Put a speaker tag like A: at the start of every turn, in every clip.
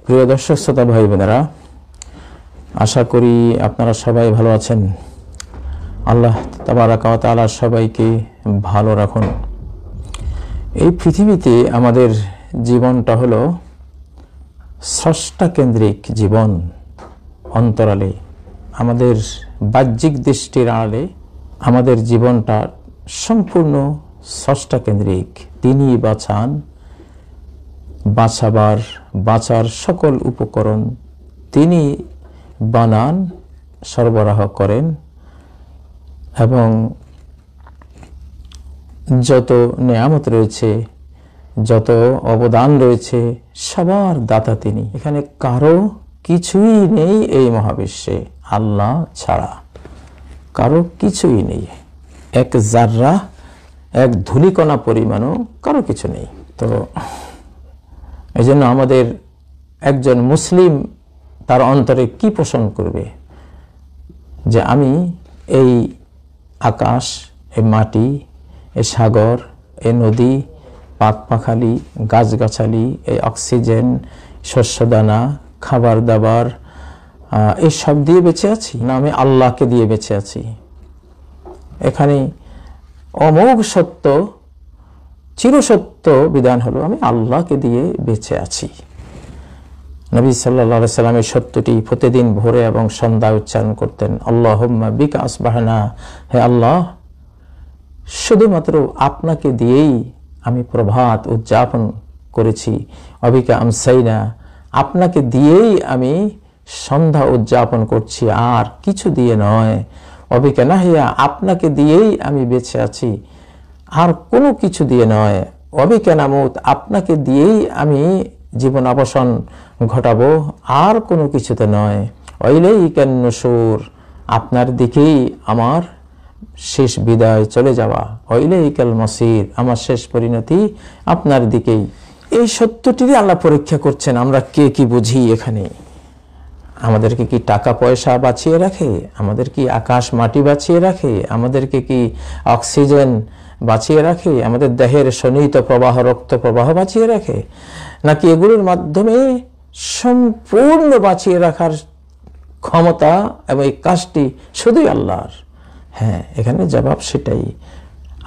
A: প্রিয় দর্শক শ্রোতা ভাই বোনেরা, আশা করি আপনারা সবাই ভালো আছেন। আল্লাহ তাবারাকা ওয়া তাআলা সবাইকে ভালো রাখুন। এই পৃথিবীতে আমাদের জীবনটা হলো স্রষ্টা কেন্দ্রিক জীবন। অন্তরালে আমাদের বাহ্যিক দৃষ্টির আড়ালে আমাদের জীবনটা সম্পূর্ণ স্রষ্টা কেন্দ্রিক। তিনি বাঁচান, বাঁচার সকল উপকরণ তিনি বানান, সরবরাহ করেন এবং যত নেয়ামত রয়েছে, যত অবদান রয়েছে, সবার দাতা তিনি। এখানে কারো কিছুই নেই এই মহাবিশ্বে আল্লাহ ছাড়া, কারো কিছুই নেই। এক জাররা, এক ধূলিকণা পরিমাণও কারো কিছু নেই। তো এই জন্য আমাদের একজন মুসলিম তার অন্তরে কি পোষণ করবে যে আমি এই আকাশ, এই মাটি, এই সাগর, এই নদী, পাখপাখালি, গাছগাছালি, এই অক্সিজেন, শস্যদানা, খাবার দাবার, এই সব দিয়ে বেঁচে আছি না আমি আল্লাহকে দিয়ে বেঁচে আছি? এখানে অমোঘ সত্য, চিরসত্য বিধান হলো আমি আল্লাহকে দিয়ে বেঁচে আছি। নবী সাল্লাল্লাহু আলাইহি সাল্লাম এই সত্যটি প্রতিদিন ভোরে এবং সন্ধ্যায় উচ্চারণ করতেন। আল্লাহুম্মা বিকা আসবাহনা, হে আল্লাহ, শুধুমাত্র আপনাকে দিয়েই আমি প্রভাত উদযাপন করেছি। অবিকা আমসাইনা, আপনাকে দিয়েই আমি সন্ধ্যা উদযাপন করছি, আর কিছু দিয়ে নয়। অবিকা নাহিয়া, আপনাকে দিয়েই আমি বেঁচে আছি, আর কোনো কিছু দিয়ে নয়। অবিকা নামুত, আপনাকে দিয়েই আমি জীবন অবসান ঘটাবো, আর কোনো কিছুতে নয়। ইলাইকান নুশুর, আপনার দিকেই আমার শেষ বিদায় চলে যাওয়া। ইলাইকাল মাসির, আমার শেষ পরিণতি আপনার দিকেই। এই সত্যটিরই আল্লাহ পরীক্ষা করছেন। আমরা কে কি বুঝি এখানে? আমাদেরকে কি টাকা পয়সা বাঁচিয়ে রাখে? আমাদের কি আকাশ মাটি বাঁচিয়ে রাখে? আমাদেরকে কি অক্সিজেন বাঁচিয়ে রাখে? আমাদের দেহের সন্নিহিত প্রবাহ, রক্ত প্রবাহ বাঁচিয়ে রাখে? নাকি এগুলোর মাধ্যমে সম্পূর্ণ বাঁচিয়ে রাখার ক্ষমতা এবং এই কাজটি শুধুই আল্লাহর? হ্যাঁ, এখানে জবাব সেটাই।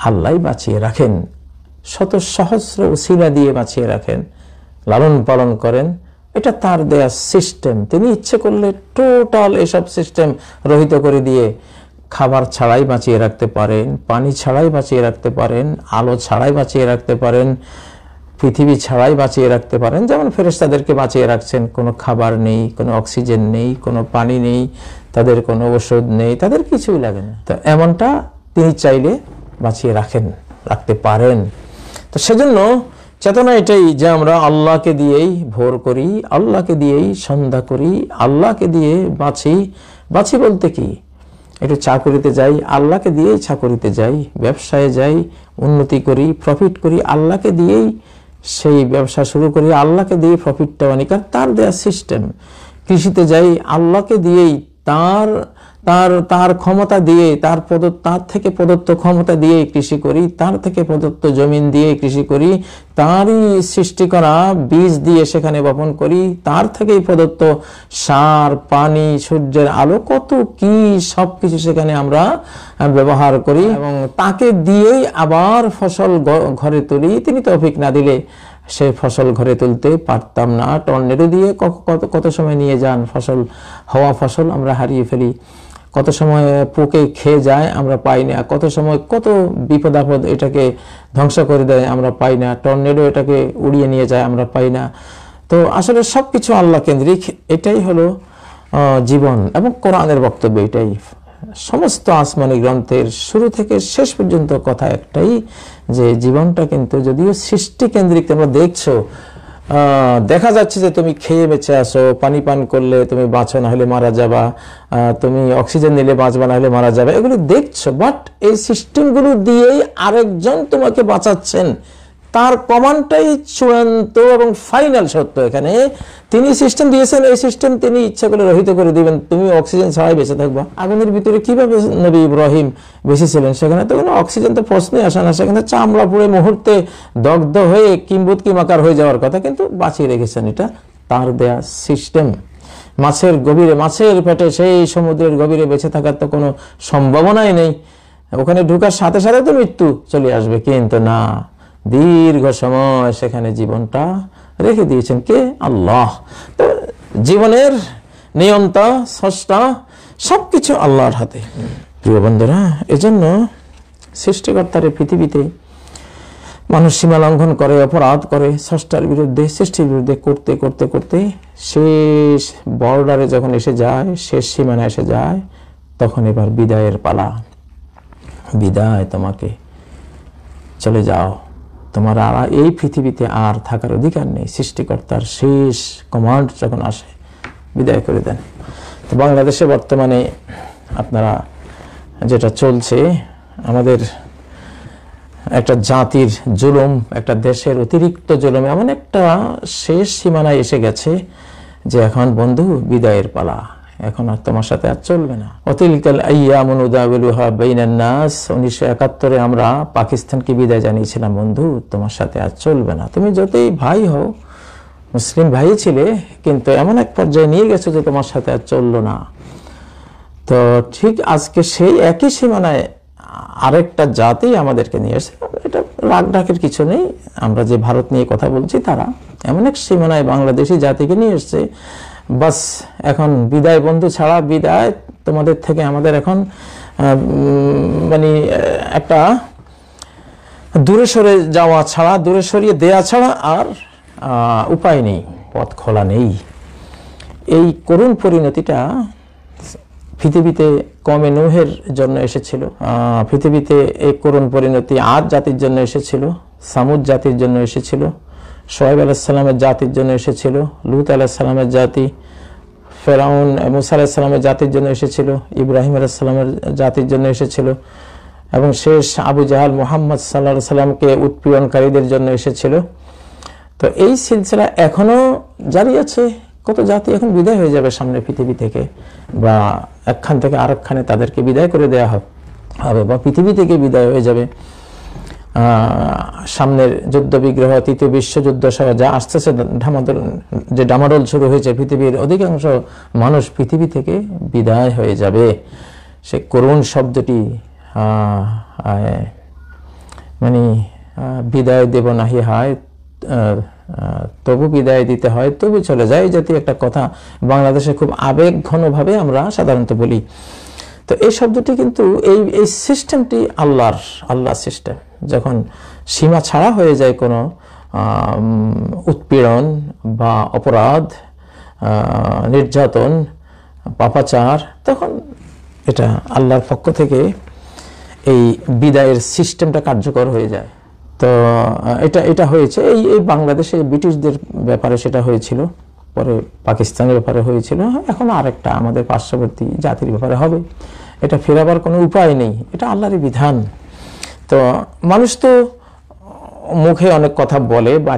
A: আল্লাহ বাঁচিয়ে রাখেন, শত সহস্র উসিলা দিয়ে বাঁচিয়ে রাখেন, লালন পালন করেন। এটা তার দেয়া সিস্টেম। তিনি ইচ্ছে করলে টোটাল এসব সিস্টেম রহিত করে দিয়ে খাবার ছাড়াই বাঁচিয়ে রাখতে পারেন, পানি ছাড়াই বাঁচিয়ে রাখতে পারেন, আলো ছাড়াই বাঁচিয়ে রাখতে পারেন, পৃথিবী ছাড়াই বাঁচিয়ে রাখতে পারেন। যেমন ফেরেশতাদেরকে বাঁচিয়ে রাখছেন, কোনো খাবার নেই, কোনো অক্সিজেন নেই, কোনো পানি নেই, তাদের কোনো ওষুধ নেই, তাদের কিছুই লাগে না। তো এমনটা তিনি চাইলে বাঁচিয়ে রাখতে পারেন। তো সেজন্য চেতনা এটাই যে আমরা আল্লাহকে দিয়েই ভোর করি, আল্লাহকে দিয়েই সন্ধ্যা করি, আল্লাহকে দিয়ে বাঁচি বলতে কি, একটু চাকরিতে যাই, আল্লাহকে দিয়েই চাকরিতে যাই, ব্যবসায় যাই, উন্নতি করি, প্রফিট করি, আল্লাহকে দিয়েই সেই ব্যবসা শুরু করি, আল্লাহকে দিয়ে প্রফিটটা আনি, কারণ তার দেয়া সিস্টেম। কৃষিতে যাই, আল্লাহকে দিয়েই তার ক্ষমতা দিয়ে, তার থেকে প্রদত্ত ক্ষমতা দিয়ে কৃষি করি, তার থেকে প্রদত্ত জমিন দিয়ে কৃষি করি, তারই সৃষ্টি করা বীজ দিয়ে সেখানে বপন করি, তার থেকেই প্রদত্ত সার, পানি, সূর্যের আলো, কত কি সবকিছু সেখানে আমরা ব্যবহার করি এবং তাকে দিয়েই আবার ফসল ঘরে তুলি। তিনি তৌফিক না দিলে সে ফসল ঘরে তুলতে পারতাম না। টর্নেডো দিয়ে কত সময় নিয়ে যান হওয়া ফসল আমরা হারিয়ে ফেলি, কত সময় পোকে খেয়ে যায় আমরা পাই না, কত সময় কত বিপদ আপদ এটাকে ধ্বংস করে দেয় আমরা পাই না, টর্নেডো এটাকে উড়িয়ে নিয়ে যায় আমরা পাই না। তো আসলে সবকিছু আল্লাহ কেন্দ্রিক। এটাই হলো জীবন এবং কোরআনের বক্তব্য এটাই। সমস্ত আসমানি গ্রন্থের শুরু থেকে শেষ পর্যন্ত কথা একটাই, যে জীবনটা কিন্তু যদিও সৃষ্টি কেন্দ্রিক। তোমরা দেখছো, দেখা যাচ্ছে যে তুমি খেয়ে বেঁচে আসো, পানি পান করলে তুমি বাঁচো, না হলে মারা যাবা, তুমি অক্সিজেন নিলে বাঁচবা, না হলে মারা যাবে, এগুলো দেখছো। বাট এই সিস্টেমগুলো দিয়েই আরেকজন তোমাকে বাঁচাচ্ছেন, তার কমান্ডটাই চূড়ান্ত এবং ফাইনাল সত্য। এখানে তিনি সিস্টেম দিয়েছেন, এই সিস্টেম তিনি ইচ্ছা করে রহিত করে দিবেন, তুমি অক্সিজেন ছাড়াই বেঁচে থাকবা। আগুনের ভিতরে কিভাবে নবী ইব্রাহিম বেঁচেছিলেন? সেখানে তো কোনো অক্সিজেন তো প্রশ্নই আসে না, সেখানে চামড়া পুড়ে মুহূর্তে দগ্ধ হয়ে কিম্বুত কিমাকার হয়ে যাওয়ার কথা, কিন্তু বাঁচিয়ে রেখেছেন। এটা তার দেয়া সিস্টেম। মাছের গভীরে, মাছের পেটে, সেই সমুদ্রের গভীরে বেঁচে থাকার তো কোনো সম্ভাবনাই নেই। ওখানে ঢুকার সাথে সাথে তো মৃত্যু চলে আসবে, কিন্তু না, দীর্ঘ সময় সেখানে জীবনটা রেখে দিয়েছেন কে? আল্লাহ। তো জীবনের নিয়ন্তা, স্রষ্টা, সবকিছু আল্লাহর হাতে। প্রিয় বন্ধুরা, এজন্য সৃষ্টিকর্তার পৃথিবীতে মানুষ সীমা লঙ্ঘন করে, অপরাধ করে, স্রষ্টার বিরুদ্ধে, সৃষ্টির বিরুদ্ধে করতে করতে করতে শেষ বর্ডারে যখন এসে যায়, শেষ সীমানা এসে যায়, তখন এবার বিদায়ের পালা। বিদায়, তোমাকে চলে যাও, তোমার আর এই পৃথিবীতে আর থাকার অধিকার নেই। সৃষ্টিকর্তার শেষ কমান্ড যখন আসে, বিদায় করে দেন। তো বাংলাদেশে বর্তমানে আপনারা যেটা চলছে, আমাদের একটা জাতির জুলুম, একটা দেশের অতিরিক্ত জুলুম এমন একটা শেষ সীমানায় এসে গেছে যে এখন বন্ধু বিদায়ের পালা, এখন আর তোমার সাথে আর চলবে না। অতিলকাল আইয়ামু নুদাবিলুহা বাইনান নাস। 1971 আমরা পাকিস্তানকে বিদায় জানিয়েছিলাম, বন্ধু তোমার সাথে আর চলবে না। তুমি যতই ভাই হও, মুসলিম ভাই ছিলে, কিন্তু এমন এক পর্যায়ে নিয়ে গেছো যে তোমার সাথে আর চললো না। তো ঠিক আজকে সেই একই সীমানায় আরেকটা জাতি আমাদেরকে নিয়ে এসে, এটা রাগ ডাকের কিছু নেই। আমরা যে ভারত নিয়ে কথা বলছি, তারা এমন এক সীমানায় বাংলাদেশি জাতিকে নিয়ে এসছে। বাস এখন বিদায় বন্ধু ছাড়া, বিদায় তোমাদের থেকে আমাদের এখন মানে একটা দূরে সরে যাওয়া ছাড়া, দূরে সরিয়ে দেয়া ছাড়া আর উপায় নেই, পথ খোলা নেই। এই করুণ পরিণতিটা পৃথিবীতে কমে নূহের জন্য এসেছিল। পৃথিবীতে এই করুণ পরিণতি আদ জাতির জন্য এসেছিল, সামুদ জাতির জন্য এসেছিল, শোয়েব আলাইহিস সালামের জাতির জন্য এসেছিল, লূত আলাইহিস সালামের জাতি, ফেরাউন মূসা আলাইহিস সালামের জাতির জন্য এসেছিল, ইব্রাহিম আলাইহিস সালামের জাতির জন্য এসেছিল, এবং শেষ আবু জাহাল মুহাম্মদ সাল্লাল্লাহু আলাইহি সাল্লামকে উৎপীড়নকারীদের জন্য এসেছিল। তো এই সিলসিলা এখনো জারি আছে। কত জাতি এখন বিদায় হয়ে যাবে সামনে পৃথিবী থেকে, বা একখান থেকে আরেকখানে তাদেরকে বিদায় করে দেওয়া হবে, বা পৃথিবী থেকে বিদায় হয়ে যাবে। সামনের যুদ্ধ বিগ্রহ, তৃতীয় বিশ্বযুদ্ধ সহ যা আসতেছে, যে ডামাডোল শুরু হয়েছে, পৃথিবীর অধিকাংশ মানুষ পৃথিবী থেকে বিদায় হয়ে যাবে। সে করুণ শব্দটি মানে বিদায় দেব নাহি হয়, তবু বিদায় দিতে হয়, তবু চলে যায়, এই জাতীয় একটা কথা বাংলাদেশে খুব আবেগ ঘনভাবে আমরা সাধারণত বলি। তো এই শব্দটি কিন্তু এই সিস্টেমটি আল্লাহ সিস্টেম। যখন সীমা ছাড়া হয়ে যায় কোনো উৎপীড়ন বা অপরাধ, নির্যাতন, পাপাচার, তখন এটা আল্লাহর পক্ষ থেকে এই বিদায়ের সিস্টেমটা কার্যকর হয়ে যায়। তো এটা হয়েছে এই বাংলাদেশে ব্রিটিশদের ব্যাপারে সেটা হয়েছিল, পরে পাকিস্তানের ব্যাপারে হয়েছিল, এখন আরেকটা আমাদের পার্শ্ববর্তী জাতির ব্যাপারে হবে। এটা ফেরাবার কোনো উপায় নেই, এটা আল্লাহরই বিধান। তো মানুষ তো মুখে অনেক কথা বলে বা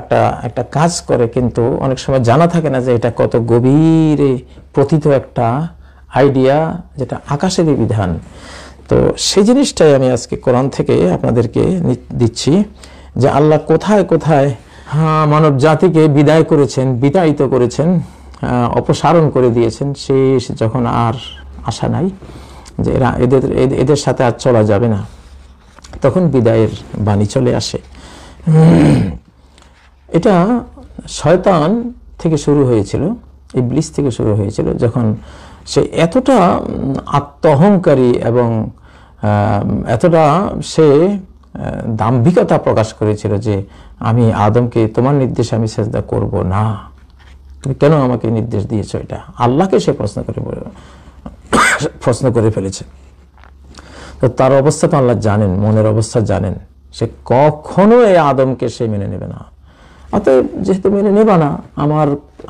A: একটা কাজ করে, কিন্তু অনেক সময় জানা থাকে না যে এটা কত গভীরে প্রথিত একটা আইডিয়া, যেটা আকাশেরই বিধান। তো সেই জিনিসটাই আমি আজকে কোরআন থেকে আপনাদেরকে দিচ্ছি, যে আল্লাহ কোথায় কোথায় মানব জাতিকে বিদায় করেছেন, বিতাড়িত করেছেন, অপসারণ করে দিয়েছেন। শেষ যখন আর আশা নাই যে এদের সাথে আর চলা যাবে না, তখন বিদায়ের বাণী চলে আসে। এটা শয়তান থেকে শুরু হয়েছিল, ইবলিস থেকে শুরু হয়েছিল, যখন সে এতটা আত্মঅহংকারী এবং এতটা সে দাম্ভিকতা প্রকাশ করেছিল যে আমি আদমকে তোমার নির্দেশে আমি সেজদা করব না, তুমি কেন আমাকে নির্দেশ দিয়েছো? এটা আল্লাহকে সে প্রশ্ন করে ফেলেছে। তো তার অবস্থা তো আল্লাহ জানেন, মনের অবস্থা জানেন, সে কখনো এই আদমকে সে মেনে নেবে না। অতএব যেহেতু মেনে নেবা না,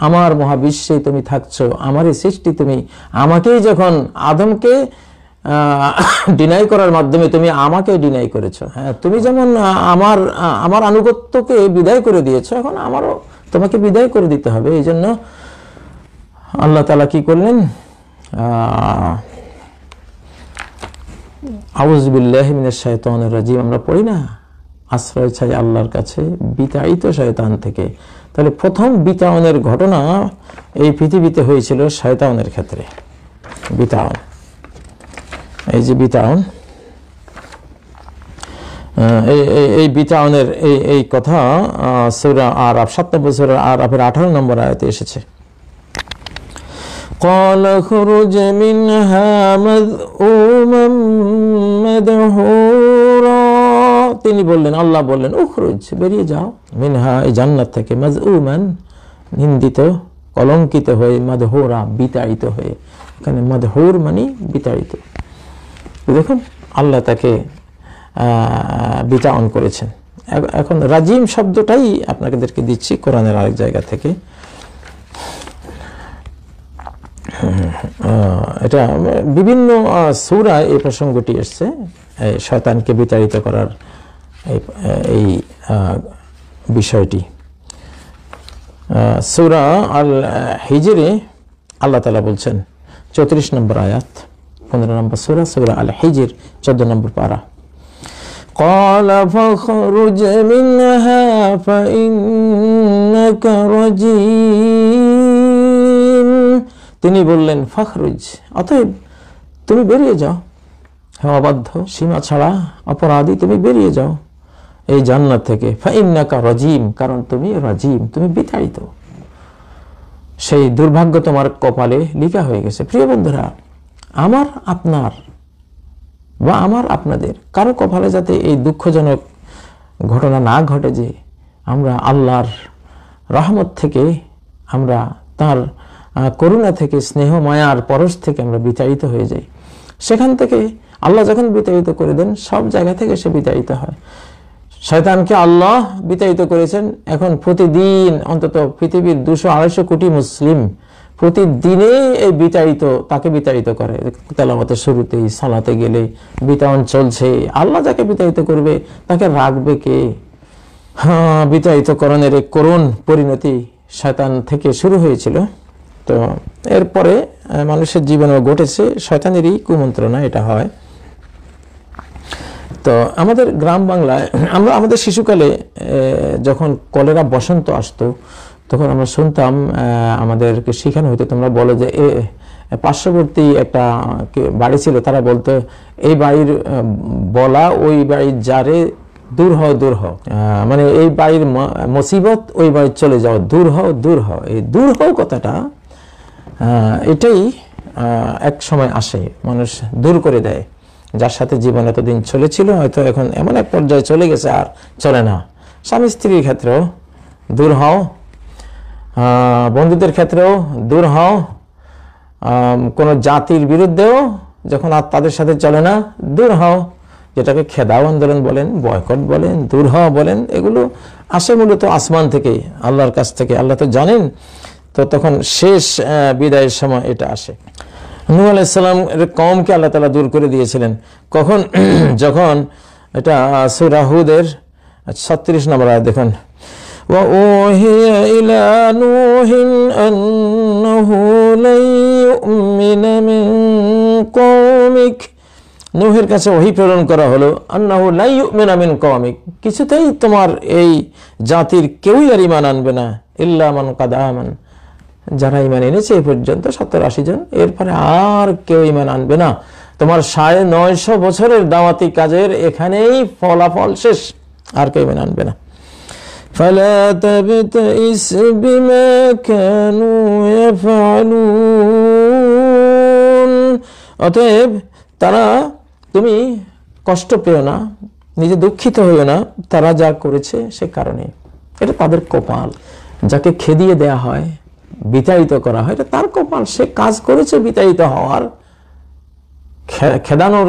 A: আমার মহাবিশ্বে তুমি থাকছো, আমারই সৃষ্টি, তুমি আমাকেই যখন আদমকে ডিনাই করার মাধ্যমে তুমি আমাকে ডিনাই করেছো, হ্যাঁ, তুমি যেমন আমার আনুগত্যকে বিদায় করে দিয়েছো, এখন আমারও তোমাকে বিদায় করে দিতে হবে। এই জন্য আল্লাহ তাআলা কি করলেন? আউযু বিল্লাহি মিনাশ শাইতানির রাজিম আমরা পড়ি না, আশ্রয় চাই আল্লাহর কাছে বিতাড়িত শয়তান থেকে। তাহলে প্রথম বিতাড়নের ঘটনা এই পৃথিবীতে হয়েছিল শয়তানের ক্ষেত্রে। বিতাড়ন, এই যে বিতাড়ন, এই বিতাড়নের এই কথা সূরা আরাফ 97 সূরা আরাফের 18 নম্বর আয়াতে এসেছে। قال اخرج منها مذءوما مدحورا, তিনি বললেন, আল্লাহ বললেন, উখরুজ, বেরিয়ে যাও, মিনহা, এই জান্নাত থেকে, মাযউমান, নিন্দিত, কলঙ্কিত হয়ে, মাদহুরা, বিতাড়িত হয়ে। এখানে মাদহুর মানে বিতাড়িত। দেখুন আল্লাহ তাকে বিতাড়ন করেছেন। এখন রাজিম শব্দটাই আপনাদেরকে দিচ্ছি কোরআনের আরেক জায়গা থেকে। এটা বিভিন্ন সূরায় এই প্রসঙ্গটি এসছে, শয়তানকে বিতাড়িত করার এই বিষয়টি। সূরা আল হিজরে আল্লাহ তাআলা বলছেন 34 নম্বর আয়াত, 15 নম্বর সূরা, সূরা আল হিজর 14 নম্বর পারা। قال فاخرج منها فإنك رجيم, তিনি বললেন ফখরুজ, অতএব তুমি বেরিয়ে যাও, হ্যাঁ অবাধ্য, সীমা ছাড়া অপরাধী, তুমি বেরিয়ে যাও এই জান্নাত থেকে। ফাইন্নাকা রাজিম, কারণ তুমি রাজিম, তুমি বিতাড়িত, সেই দুর্ভাগ্য তোমার কপালে লেখা হয়ে গেছে। প্রিয় বন্ধুরা, আমার আপনার বা আমার আপনাদের কারো কপালে যাতে এই দুঃখজনক ঘটনা না ঘটে যে আমরা আল্লাহর রহমত থেকে, আমরা তার করুণা থেকে, স্নেহ মায়ার পরশ থেকে আমরা বিতাড়িত হয়ে যাই। সেখান থেকে আল্লাহ যখন বিতাড়িত করে দেন, সব জায়গা থেকে সে বিতাড়িত হয়। শয়তানকে আল্লাহ বিতাড়িত করেছেন। এখন প্রতিদিন অন্তত পৃথিবীর 200-250 কোটি মুসলিম প্রতিদিনে এই তাকে বিতাড়িত করে। তেলাওয়াতের শুরুতেই, সালাতে গেলে বিতাড়ন চলছে। আল্লাহ যাকে বিতাড়িত করবে তাকে রাখবে কে? হ্যাঁ, বিতাড়িতকরণের এক করুণ পরিণতি শয়তান থেকে শুরু হয়েছিল। তো এরপরে মানুষের জীবনেও ঘটেছে শয়তানেরই কুমন্ত্রণা, এটা হয়। তো আমাদের গ্রাম বাংলায় আমরা আমাদের শিশুকালে যখন কলেরা বসন্ত আসতো, তখন আমরা শুনতাম, আমাদেরকে শেখানো হতো, তোমরা বলো যে পার্শ্ববর্তী একটা বাড়ি ছিল, তারা বলতো এই বাড়ির বলা ওই বাড়ির যারে দূর হও, দূর হও, মানে এই বাড়ির মুসিবত ওই বাড়ি চলে যাও, দূর হও, দূর হও। এই দূর হও কথাটা, এটাই এক সময় আসে, মানুষ দূর করে দেয়। যার সাথে জীবন এতদিন চলেছিল, হয়তো এখন এমন এক পর্যায়ে চলে গেছে আর চলে না। স্বামী স্ত্রীর ক্ষেত্রেও দূর হও, বন্ধুদের ক্ষেত্রেও দূর হও, কোনো জাতির বিরুদ্ধেও যখন আর তাদের সাথে চলে না, দূর হও। যেটাকে খেদাও আন্দোলন বলেন, বয়কট বলেন, দূর হওয়া বলেন, এগুলো আসে মূলত আসমান থেকে, আল্লাহর কাছ থেকে। আল্লাহ তো জানেন। তো তখন শেষ বিদায়ের সময় এটা আসে। নূহ আলাইহিস সালাম এর কওমকে আল্লাহ তাআলা দূর করে দিয়েছিলেন। কখন? যখন, এটা সূরা হুদের 36 নম্বর আয়াত দেখুন, ওয়া উহিয়া ইলা নূহিন আন্নাহু লা ইউমিনা মিন কওমিক, নূহের কাছে ওহী প্রেরণ করা হলো, আন্নাহু লা ইউমিনা মিন কওমিক, কিছুতেই তোমার এই জাতির কেউই আর ঈমান আনবে না, ইল্লা মান কাদ আমান, যারা ঈমান এনেছে এই পর্যন্ত 70-80 জন, এরপরে আর কেউ ঈমান আনবে না। তোমার 950 বছরের দাওয়াতি কাজের এখানেই ফলাফল শেষ, আর কেউ ঈমান আনবে না। ফালা তাবতাইস বিমা কানু ইয়াফআলুন, অতএব তুমি কষ্ট পেও না, নিজে দুঃখিত হইও না, তারা যা করেছে সে কারণে। এটা তাদের কপাল। যাকে খেদিয়ে দেয়া হয়, বিতাড়িত করা হয়, এটা তার কপাল। সে কাজ করেছে বিতাড়িত হওয়ার, খেদানোর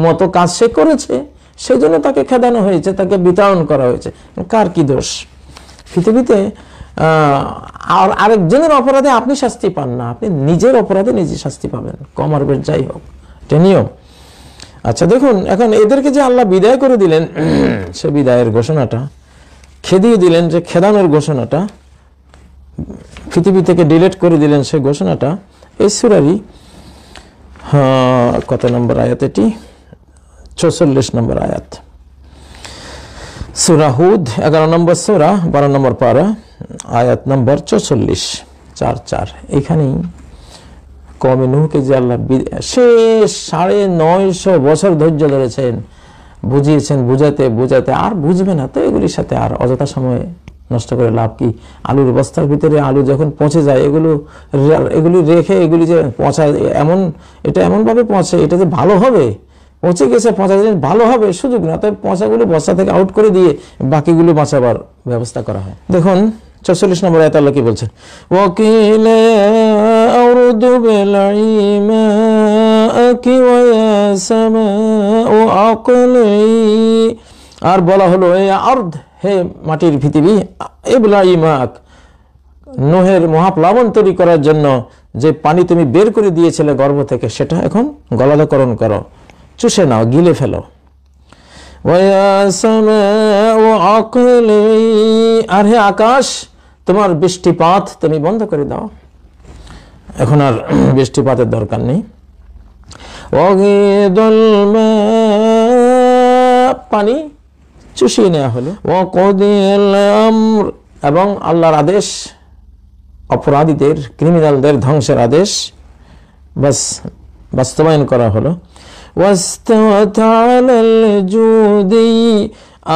A: মতো কাজ সে করেছে, সেই জন্য তাকে খেদানো হয়েছে, তাকে বিতাড়ন করা হয়েছে। কার কি দোষ? পৃথিবীতে আর আরেকজনের অপরাধে আপনি শাস্তি পান না, আপনি নিজের অপরাধে নিজে শাস্তি পাবেন, কম আর বেশ যাই হোক, এটা নিয়ম। আচ্ছা দেখুন, এখন এদেরকে যে আল্লাহ বিদায় করে দিলেন, সে বিদায়ের ঘোষণাটা, খেদিয়ে দিলেন, যে খেদানোর ঘোষণাটা, পৃথিবী থেকে ডিলিট করে দিলেন, সেই ঘোষণাটা এই সূরারই কত নম্বর আয়াত? এটি 46 নম্বর আয়াত। সূরা হুদ 11 নম্বর সূরা 12 নম্বর পারা আয়াত নম্বর 44 4 এখানেই কওমে নূহকে যে আল্লাহ শেষ 950 বছর ধৈর্য ধরেছেন, বুঝিয়েছেন, বুঝাতে আর বুঝবে না, তো এগুলির সাথে আর অযথা সময় নষ্ট করে লাভ কি? আলুর বস্তার ভিতরে আলু যখন পচে যায়, এগুলি রেখে এগুলি যে পচা এটা এমনভাবে পচে, এটা যে ভালো হবে, পচে গেছে, পচা জিনিস ভালো হবে সুযোগ না, তাই পচাগুলো বস্তা থেকে আউট করে দিয়ে বাকিগুলো বাঁচাবার ব্যবস্থা করা হয়। দেখুন 44 নম্বর আয়াতে আল্লাহ কি বলছেন, ওয়াকিল আরদু বিলঈ মাআকি ওয়া ইয়া সামাউ আকলি, আর বলা হলো এই আরদ, হে মাটির পৃথিবী, ইবলাঈ মাআক, নূহের মহাপ্লাবন তৈরি করার জন্য যে পানি তুমি বের করে দিয়েছিলে গর্ভ থেকে, সেটা এখন গলাধকরণ করো, চুষে নাও, গিলে ফেলো। আর হে আকাশ, তোমার বৃষ্টিপাত তুমি বন্ধ করে দাও, এখন আর বৃষ্টিপাতের দরকার নেই। পানি চুষিয়ে নেওয়া হলো। এবং আল্লাহর আদেশ, অপরাধীদের, ক্রিমিনালদের ধ্বংসের আদেশ বাস্তবায়ন করা হলো।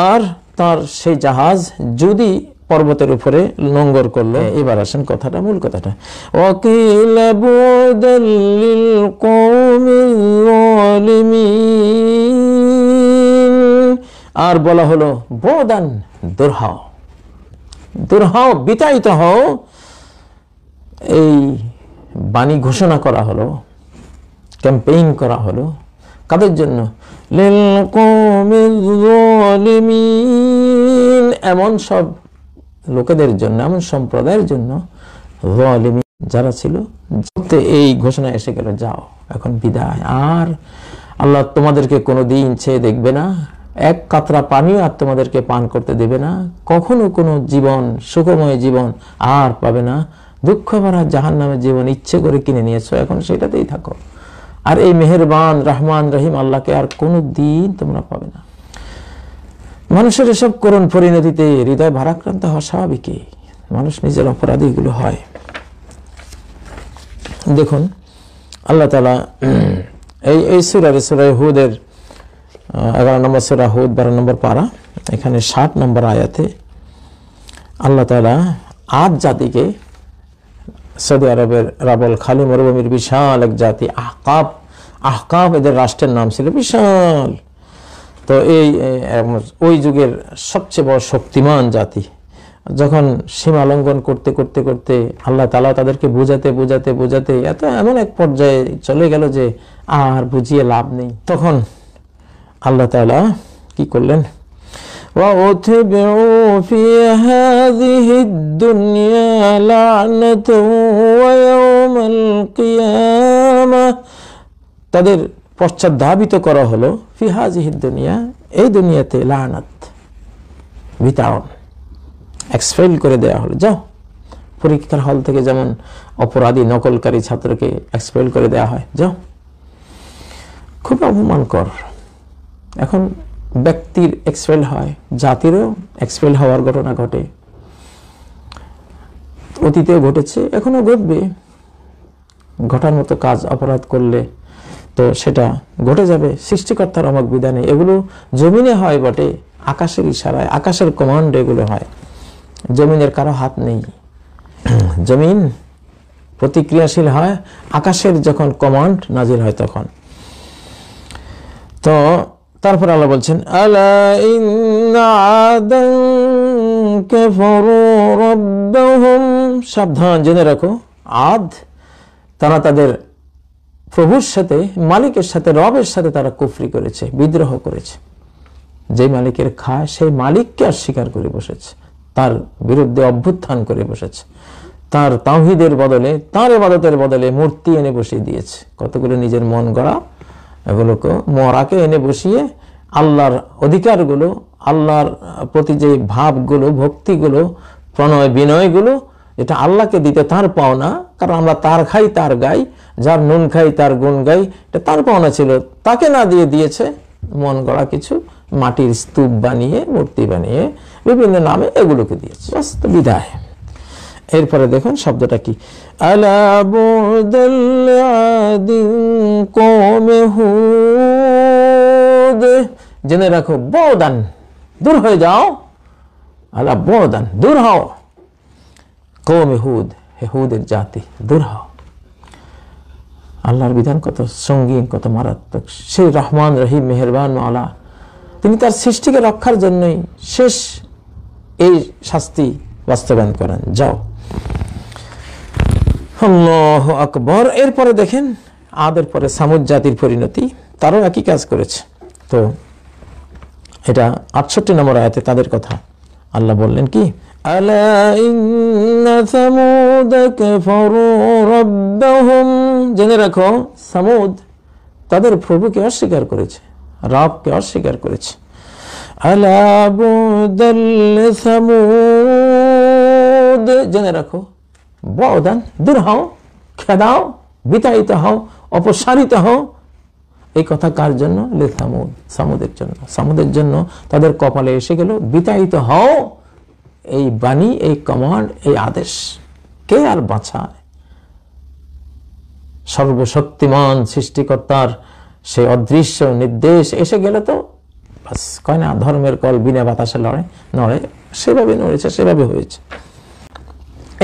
A: আর তার সেই জাহাজ যদি পর্বতের উপরে নোঙ্গর করলো। এবার আসেন কথাটা, মূল কথাটা, আর বলা হলো বোদান, দুরহাও, বিতাড়িত হও। এই বাণী ঘোষণা করা হলো, ক্যাম্পেইন করা হলো, কাদের জন্য? লিল কওমিল যালিমিন, এমন সব লোকেদের জন্য, এমন সম্প্রদায়ের জন্য, যালিমিন যারা ছিল। এই ঘোষণা এসে গেল, যাও এখন বিদায়, আর আল্লাহ তোমাদেরকে কোনোদিন চেয়ে দেখবে না, এক কাতরা পানিও আর তোমাদেরকে পান করতে দেবে না, কখনো কোনো জীবন, সুখময় জীবন আর পাবে না। দুঃখ ভরা জাহান্নামের জীবন ইচ্ছে করে কিনে নিয়েছো, এখন সেটাতেই থাকো, আর এই মেহেরবান রহমান রহিম আল্লাহকে আর কোনো দিন তোমরা পাবে না। মানুষের এসব করুণ পরিণতিতে হৃদয় ভারাক্রান্ত হওয়া স্বাভাবিকই, মানুষ নিজের অপরাধীগুলো হয়। দেখুন আল্লাহ তাআলা এই সূরা হুদের 11 নম্বর সূরা হুদ 12 নম্বর পারা, এখানে 60 নম্বর আয়াতে আল্লাহ তাআলা আদ জাতিকে, সৌদি আরবের রাবল খালি মরুভূমির বিশাল এক জাতি, আহকাব এদের রাষ্ট্রের নাম ছিল, বিশাল। তো ওই যুগের সবচেয়ে বড় শক্তিমান জাতি, যখন সীমা লঙ্ঘন করতে করতে করতে আল্লাহ তাআলা তাদেরকে বুঝাতে এমন এক পর্যায়ে চলে গেল যে আর বুঝিয়ে লাভ নেই, তখন আল্লাহ তাআলা কি করলেন, وَأُتْبِعُوا فِي هَذِهِ الدُّنْيَا لَعْنَةً وَيَوْمَ الْقِيَامَةِ, তাদের পশ্চাৎধাবিত করা হলো, ফি হাযিহিদ দুনিয়া, এই দুনিয়াতে, লানাত, বিতাড়ন, এক্সপেল করে দেয়া হলো, যাও। পরীক্ষার হল থেকে যেমন অপরাধী নকলকারী ছাত্রকে এক্সপেল করে দেয়া হয়, যাও। খুব অপমানকর। এখন ব্যক্তির এক্সপেল হয়, জাতিরও এক্সপেল হওয়ার ঘটনা ঘটে, অতীতেও ঘটেছে, এখনো ঘটবে। ঘটার মতো কাজ অপরাধ করলে তো সেটা ঘটে যাবে, সৃষ্টিকর্তার অমোঘ বিধানে। এগুলো জমিনে হয় বটে, আকাশের ইশারায়, আকাশের কমান্ড এগুলো হয়, জমিনের কারো হাত নেই। জমিন প্রতিক্রিয়াশীল হয় আকাশের যখন কমান্ড নাজিল হয় তখন। তো তারপর আল্লাহ বলছেন, আলা ইন্না আদান কাফারু রাব্বাহুম, সাবধান, জেনে রাখো, আদ, তারা তাদের প্রভুর সাথে, মালিকের সাথে, রবের সাথে তারা কুফরি করেছে, বিদ্রোহ করেছে। যে মালিকের খায় সেই মালিককে অস্বীকার করে বসেছে, তার বিরুদ্ধে অভ্যুত্থান করে বসেছে, তার তাওহীদের বদলে, তার ইবাদতের বদলে মূর্তি এনে বসিয়ে দিয়েছে। কতগুলো নিজের মন গড়া এগুলোকে, মরাকে এনে বসিয়ে আল্লাহর অধিকারগুলো, আল্লাহর প্রতি যে ভাবগুলো, ভক্তিগুলো, প্রণয় বিনয়গুলো, এটা আল্লাহকে দিতে তার পাওনা, কারণ আমরা তার খাই তার গাই, যার নুন খাই তার গুণ গাই, এটা তার পাওনা ছিল, তাকে না দিয়ে দিয়েছে মন গড়া কিছু মাটির স্তূপ বানিয়ে, মূর্তি বানিয়ে বিভিন্ন নামে এগুলোকে দিয়েছে। বাস্তব বিদায়। এরপরে দেখুন শব্দটা কি, আলা বুদাল আদিন কওমে হুদ, জেনে রাখো, বদান, দূর হয়ে যাও, আলা বদান, দূর হও, কওমে হুদ, হে হুদের জাতি, দূর হও। আল্লাহর বিধান কত সঙ্গীন, কত মারাত্মক। সেই রহমান রহিম মেহেরবান মাওলা, তিনি তার সৃষ্টিকে রক্ষার জন্যই শেষ এই শাস্তি বাস্তবায়ন করেন। যাও। আল্লাহু আকবার। এরপরে দেখেন আদের পরে সামুদ জাতির পরিণতি, তারও একই কাজ করেছে। তো এটা 68 নম্বর আয়াতে তাদের কথা আল্লাহ বললেন কি, আলা ইন্না সামুদ কাফারু রাব্বাহুম, জেনে রাখো সামুদ তাদের প্রভুকে অস্বীকার করেছে, রবকে অস্বীকার করেছে। আলা বুদাল সামুদ, জেনে রাখো, বদান, দূর হও, খেদাও, বিতাড়িত হও, অপসারিত হও। এই কথা কার জন্য? লে সামুদ, সামুদের জন্য। সামুদের জন্য তাদের কপালে এসে গেল বিতাড়িত হও, এই বাণী, এই কমান্ড, এই আদেশ। কে আর বাঁচায়? সর্বশক্তিমান সৃষ্টিকর্তার সেই অদৃশ্য নির্দেশ এসে গেলে তো বাস, কয় না ধর্মের কল বিনা বাতাসে নড়ে, সেভাবে নড়েছে, সেভাবে হয়েছে।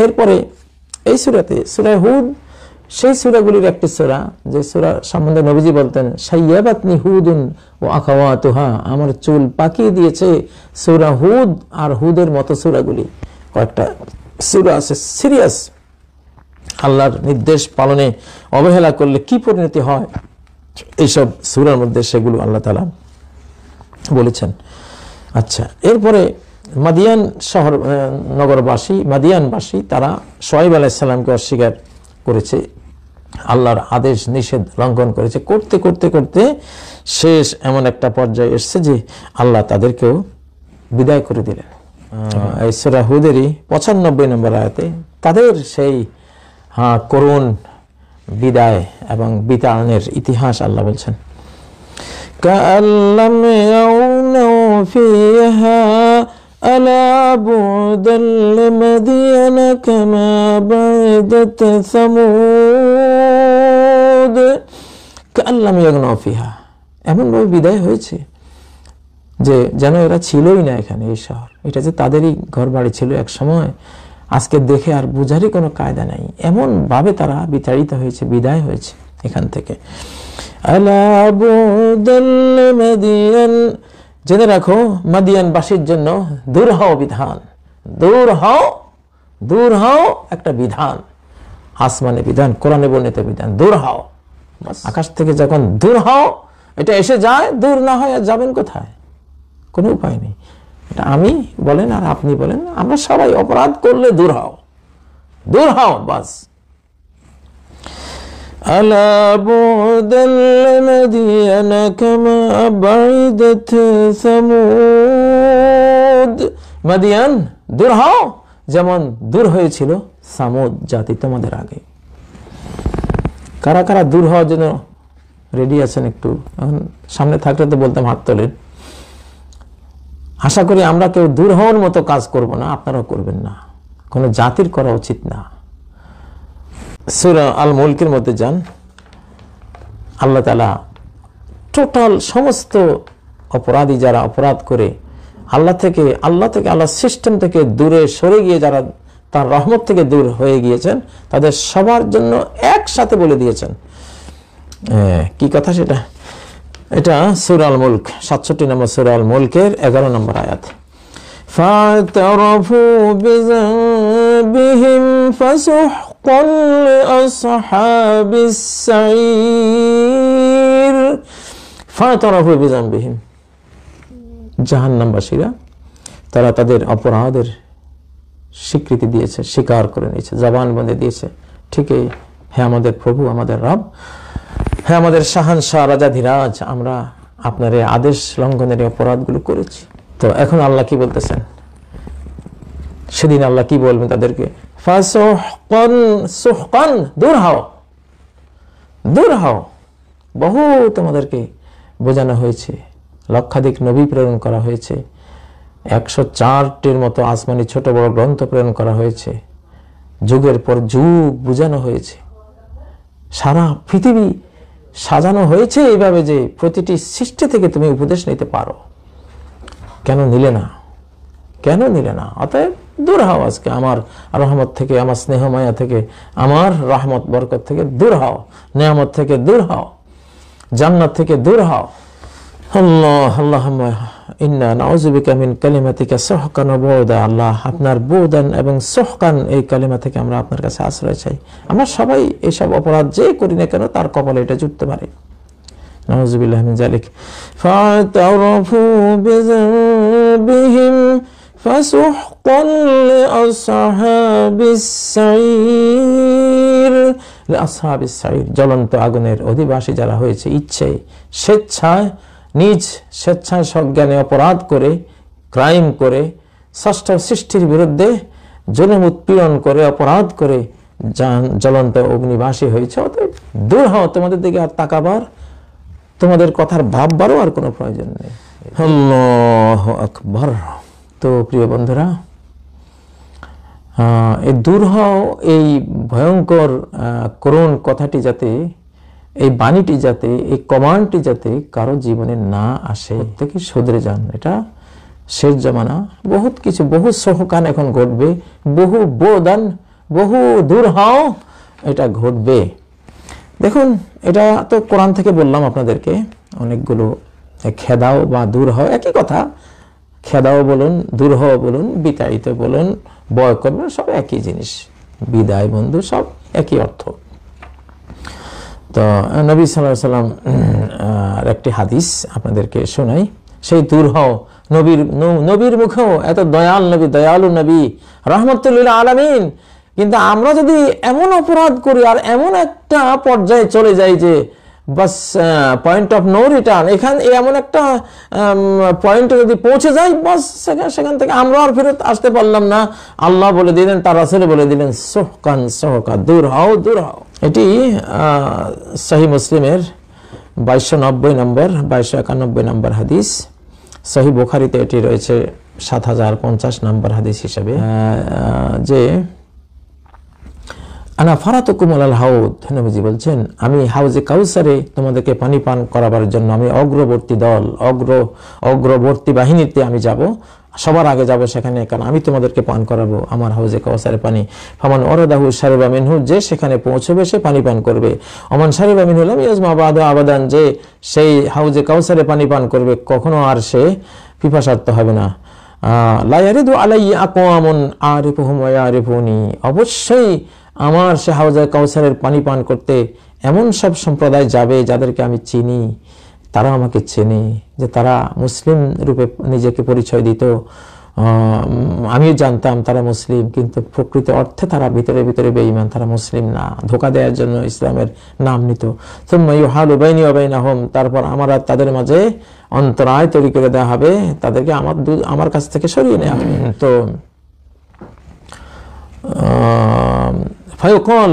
A: এরপরে এই সূরাতে, সূরা হুদ সেই সূরাগুলির একটি সূরা, যে সূরা সম্বন্ধে নবীজি বলতেন, শাইয়াবাতনি হুদুন ও আখাওয়াতুহা, আমার চুল পাকিয়ে দিয়েছে সূরা হুদ আর হুদের মতো সূরাগুলি। কয়েকটা সূরা আছে সিরিয়াস, আল্লাহর নির্দেশ পালনে অবহেলা করলে কি পরিণতি হয়, এইসব সূরার মধ্যে সেগুলো আল্লাহ তাআলা বলেছেন। আচ্ছা, এরপরে মাদিয়ান শহর নগরবাসী, মাদিয়ানবাসী, তারা শুআয়ব আলাইহিস সালামকে অস্বীকার করেছে, আল্লাহর আদেশ নিষেধ লঙ্ঘন করেছে। করতে করতে করতে শেষ এমন একটা পর্যায়ে এসছে যে আল্লাহ তাদেরকেও বিদায় করে দিলেন। এই সূরা হুদেরই 95 নম্বর আয়াতে তাদের সেই করুণ বিদায় এবং বিতাড়নের ইতিহাস আল্লাহ বলছেন, কাআল্লাম ইয়াউনু ফিহা আলা বুদাল লিমাদিয়ান কামা বা'দাত সামুদ, কাআল্লাম ইয়াউনু ফিহা, এমন ভাবে বিদায় হয়েছে যে যেন এরা ছিলই না এখানে। এই শহর, এটা যে তাদেরই ঘর বাড়ি ছিল এক সময়, আজকে দেখে আর বোঝারই কোনো কায়দা নাই, এমন ভাবে তারা বিতাড়িত হয়েছে, বিদায় হয়েছে এখান থেকে। আলা বুদাল মাদিয়ান, জেনে রাখো মাদিয়ানবাসীর জন্য দূর হও বিধান, দূর হও, দূর হও একটা বিধান, আসমানে বিধান, কোরআনে বর্ণিত বিধান, দূর হও। আকাশ থেকে যখন দূর হও এটা এসে যায়, দূর না হয় আর যাবেন কোথায়? কোনো উপায় নেই। এটা আমি বলেন আর আপনি বলেন, আমরা সবাই অপরাধ করলে দূর হও, দূর হও, বাস। আলা বুদাল মাদিয়ান কামা বা'দাত সামুদ, মাদিয়ান দূর হও যেমন দূর হয়েছিল সামুদ জাতি তোমাদের আগে। কারা কারা দূর হওয়ার জন্য রেডি আছেন? একটু এখন সামনে থাকলে তো বলতাম হাত তোলেন। আশা করি আমরা কেউ দূর হওয়ার মতো কাজ করব না, আপনারাও করবেন না, কোনো জাতির করা উচিত না। সূরা আল মুলকের মধ্যে যান, আল্লাহ তাআলা টোটাল সমস্ত অপরাধী যারা অপরাধ করে আল্লাহ থেকে আল্লাহ সিস্টেম থেকে দূরে সরে গিয়ে যারা তার রহমত থেকে দূর হয়ে গিয়েছেন, তাদের সবার জন্য একসাথে বলে দিয়েছেন কি কথা সেটা? এটা সূরা আল মুলক 67 নম্বর সূরা আল মুলকের 11 নম্বর আয়াত। ফাতারাফু বিযানবিহিম ফাসুহকান লিআসহাবিস সাঈর। ফাতারাফু বিযানবিহিম, জাহান্নামবাসীরা তারা তাদের অপরাধের স্বীকৃতি দিয়েছে, স্বীকার করে নিয়েছে, জবান বন্ধে দিয়েছে, ঠিকই, হে আমাদের প্রভু, আমাদের রব, হে আমাদের শাহানশাহ রাজাধিরাজ, আমরা আপনার এই আদেশ লঙ্ঘনের অপরাধগুলো করেছি। তো এখন আল্লাহ কি বলতেছেন? সেদিন আল্লাহ কি বলবেন তাদেরকে? ফাসুহকান, সুহকান, দূর হও, দূর হও। বহু তোমাদেরকে বোঝানো হয়েছে, লক্ষাধিক নবী প্রেরণ করা হয়েছে, 104টির মতো আসমানি ছোট বড় গ্রন্থ প্রেরণ করা হয়েছে, যুগের পর যুগ বুঝানো হয়েছে, সারা পৃথিবী সাজানো হয়েছে এইভাবে যে প্রতিটি সৃষ্টি থেকে তুমি উপদেশ নিতে পারো। কেন নিলে না? কেন নিলে না? অতএব দূর হও আজকে আমার রহমত থেকে, আমার স্নেহ মায়া থেকে, আমার রহমত বরকত থেকে দূর হও, নেয়ামত থেকে দূর হও, জান্নাত থেকে দূর হও। আল্লাহ আল্লাহুম্মা ইন্না নাউযু বিকা মিন কালিমাতিকা সুহকান ওয়া বু'দা। আল্লাহ, আপনার বু'দান এবং সুহকান এই কালিমা থেকে আমরা আপনার কাছে আশ্রয় চাই। আমরা সবাই এইসব অপরাধ যে করি না কেন তার কপালে এটা জুটতে পারে। নাউযু বিল্লাহি মিন যালিক। ফাতারাফু বিযানবিহিম ফাসুহকান লিআসহাবিস সাঈর। লিআসহাবিস সাঈর, জ্বলন্ত আগুনের অধিবাসী যারা হয়েছে ইচ্ছে স্বেচ্ছায়, নিজ স্বেচ্ছায় সজ্ঞানে অপরাধ করে, ক্রাইম করে, ষষ্ঠ সৃষ্টির বিরুদ্ধে জুলুম উৎপীড়ন করে, অপরাধ করে জ্বলন্ত অগ্নিবাসী হয়েছে। অতএব দূর হও, তোমাদের দিকে আর তাকাবার, তোমাদের কথার ভাববারও আর কোনো প্রয়োজন নেই। আল্লাহু আকবার। তো প্রিয় বন্ধুরা, এই দূর হও এই ভয়ঙ্কর করুণ কথাটি যাতে, এই বাণীটি যাতে, এই কমান্ডটি যাতে কারো জীবনে না আসে, থেকে শুধরে যান। এটা শেষ জামানা, বহুত কিছু, বহু সহকান এখন ঘটবে, বহু বোদান, বহু দূর হও এটা ঘটবে। দেখুন, এটা তো কোরআন থেকে বললাম আপনাদেরকে অনেকগুলো। খেদাও বা দূর হও একই কথা, খেদাও বলুন, দূর হও বলুন, বিতাড়িত বলুন, বয় করবেন, সব একই জিনিস। বিদায় বন্ধু, সব একই অর্থ। তো নবী সাল্লাল্লাহু আলাইহি ওয়াসাল্লাম একটি হাদিস আপনাদেরকে শোনাই। সেই দূর হও, নবীর মুখেও এত দয়াল নবী, দয়ালু নবী, রাহমাতুল লিল আলামিন। কিন্তু আমরা যদি এমন অপরাধ করি আর এমন একটা পর্যায়ে চলে যাই যে বাস পয়েন্ট অফ নো রিটার্ন, এখানে এমন একটা পয়েন্টে যদি পৌঁছে যাই, বাস সেখান থেকে আমরা আর ফেরত আসতে পারলাম না। আল্লাহ বলে দিলেন, তার রাসূল বলে দিলেন, সুহকান সুহকা, দূর হও দূর হও। এটি সহিহ মুসলিমের 2290 নম্বর, 2291 নম্বর হাদিস। সহিহ বুখারীতে এটি রয়েছে 7050 নম্বর হাদিস হিসেবে, যে আনা ফারাতুকুম আলাল হাউদ, নবীজি বলছেন, আমি হাউজে কাউসারে তোমাদেরকে পানি পান করাবার জন্য আমি অগ্রবর্তী দল, অগ্রবর্তী বাহিনীতে আমি যাব, সবার আগে যাব সেখানে, কারণ আমি তোমাদেরকে পান করাবো আমার হাউজে কাউসারে পানি। ফামান ওয়ারাদাহু শারিবা মিনহু, যে সেখানে পৌঁছবে সে পানি পান করবে। ওমান শারিবা মিনহু লাম ইয়াজমা বাদা আবাদান, যে সেই হাউজে কাউসারে পানি পান করবে কখনো আর সে পিপাসার্ত হবে না। লা ইয়ারিদু আলাইয়া আকওয়ামুন আরিফুহুম ওয়া ইয়ারিফুনি, অবশ্যই আমার সে হাউজে কাউসারের পানি পান করতে এমন সব সম্প্রদায় যাবে যাদেরকে আমি চিনি, তারা আমাকে চেনে, যে তারা মুসলিম রূপে নিজেকে পরিচয় দিত, আমিও জানতাম তারা মুসলিম, কিন্তু প্রকৃত অর্থে তারা ভিতরে ভিতরে বেঈমান, তারা মুসলিম না, ধোঁকা দেওয়ার জন্য ইসলামের নাম নিত। সুম্মা ইউহালু বাইনি ওয়া বাইনাহুম, তারপর আমার আর তাদের মাঝে অন্তরায় তৈরি করে দেওয়া হবে, তাদেরকে আমার কাছ থেকে সরিয়ে নেওয়া হবে। তো ফায়ুকাল,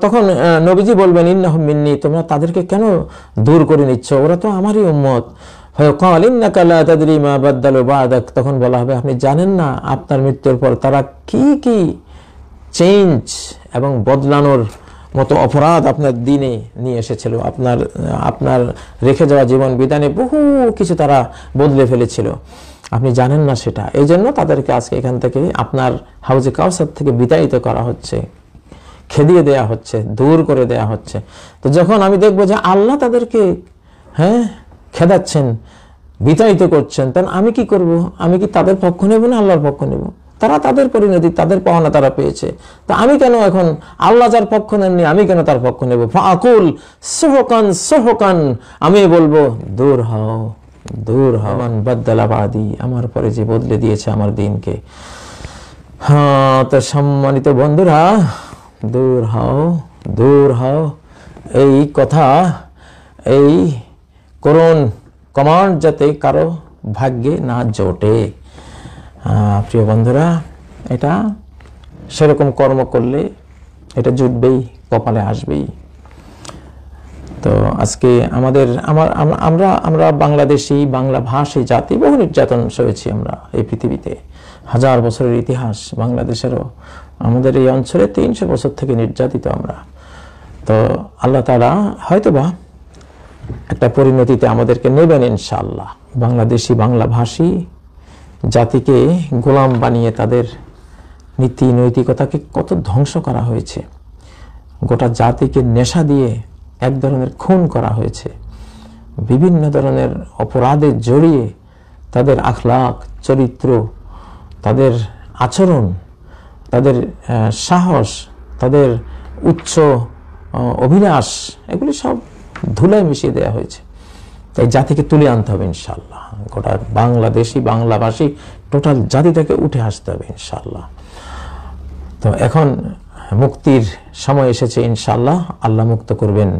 A: তখন নবীজি বলবেন, ইন্নাহুম মিন্নি, তোমরা তাদেরকে কেন দূর করে নিচ্ছ, ওরা তো আমারই উম্মত। ফায়ুকাল ইন্নাকা লা তাদরি মা বাদদালু বাদাক, তখন বলা হবে, আপনি জানেন না আপনার মৃত্যুর পর তারা কি কি চেঞ্জ এবং বদলানোর মতো অপরাধ আপনার দিনে নিয়ে এসেছিল, আপনার রেখে যাওয়া জীবন বিধানে বহু কিছু তারা বদলে ফেলেছিল, আপনি জানেন না সেটা। এই জন্য তাদেরকে আজকে এখান থেকে আপনার হাউজে কাউসার থেকে বিতাড়িত করা হচ্ছে, খেদিয়ে দেয়া হচ্ছে, দূর করে দেয়া হচ্ছে। তো যখন আমি দেখবো যে আল্লাহ তাদেরকে খেদাচ্ছেন, বিতাড়িত করছেন, তখন আমি কি করব? আমি কি তাদের পক্ষ নেব না আল্লাহর পক্ষ নেব? তারা তাদের পরিণতি, তাদের পাওনা তারা পেয়েছে, তা আমি কেন এখন, আল্লাহ যার পক্ষ নেননি আমি কেন তার পক্ষ নেব? ফাআকুল সুহকান সুহকান, আমি বলবো দূর হও দূর হও, মান বাদদালা বাদি, আমার পরে যে বদলে দিয়েছে আমার দিনকে। তো সম্মানিত বন্ধুরা, দূর হও দূর হও, এই কথা, এই করুণ কমান্ড যাতে কারো ভাগ্যে না জোটে। প্রিয় বন্ধুরা, এটা সেরকম কর্ম করলে এটা জুটবেই, কপালে আসবেই। তো আজকে আমরা বাংলাদেশি, বাংলা ভাষী জাতি, বহু নির্যাতন সয়েছি আমরা এই পৃথিবীতে। 1000 বছরের ইতিহাস বাংলাদেশেরও। আমাদের এই অঞ্চলে 300 বছর থেকে নির্যাতিত আমরা। তো আল্লাহ তাআলা হয়তোবা একটা পরিণতিতে আমাদেরকে নেবেন ইনশাআল্লাহ। বাংলাদেশি, বাংলা ভাষী জাতিকে গোলাম বানিয়ে তাদের নীতি নৈতিকতাকে কত ধ্বংস করা হয়েছে। গোটা জাতিকে নেশা দিয়ে এক ধরনের খুন করা হয়েছে। বিভিন্ন ধরনের অপরাধে জড়িয়ে তাদের আখলাক, চরিত্র, তাদের আচরণ, তাদের সাহস, তাদের উচ্চ অভিলাষ, এগুলি সব ধুলায় মিশিয়ে দেওয়া হয়েছে। তাই জাতিকে তুলে আনতে হবে ইনশাআল্লাহ। গোটা বাংলাদেশি, বাংলাভাষী টোটাল জাতিটাকে উঠে আসতে হবে ইনশাআল্লাহ। তো এখন মুক্তির সময় এসেছে ইনশাআল্লাহ। আল্লাহ মুক্ত করবেন।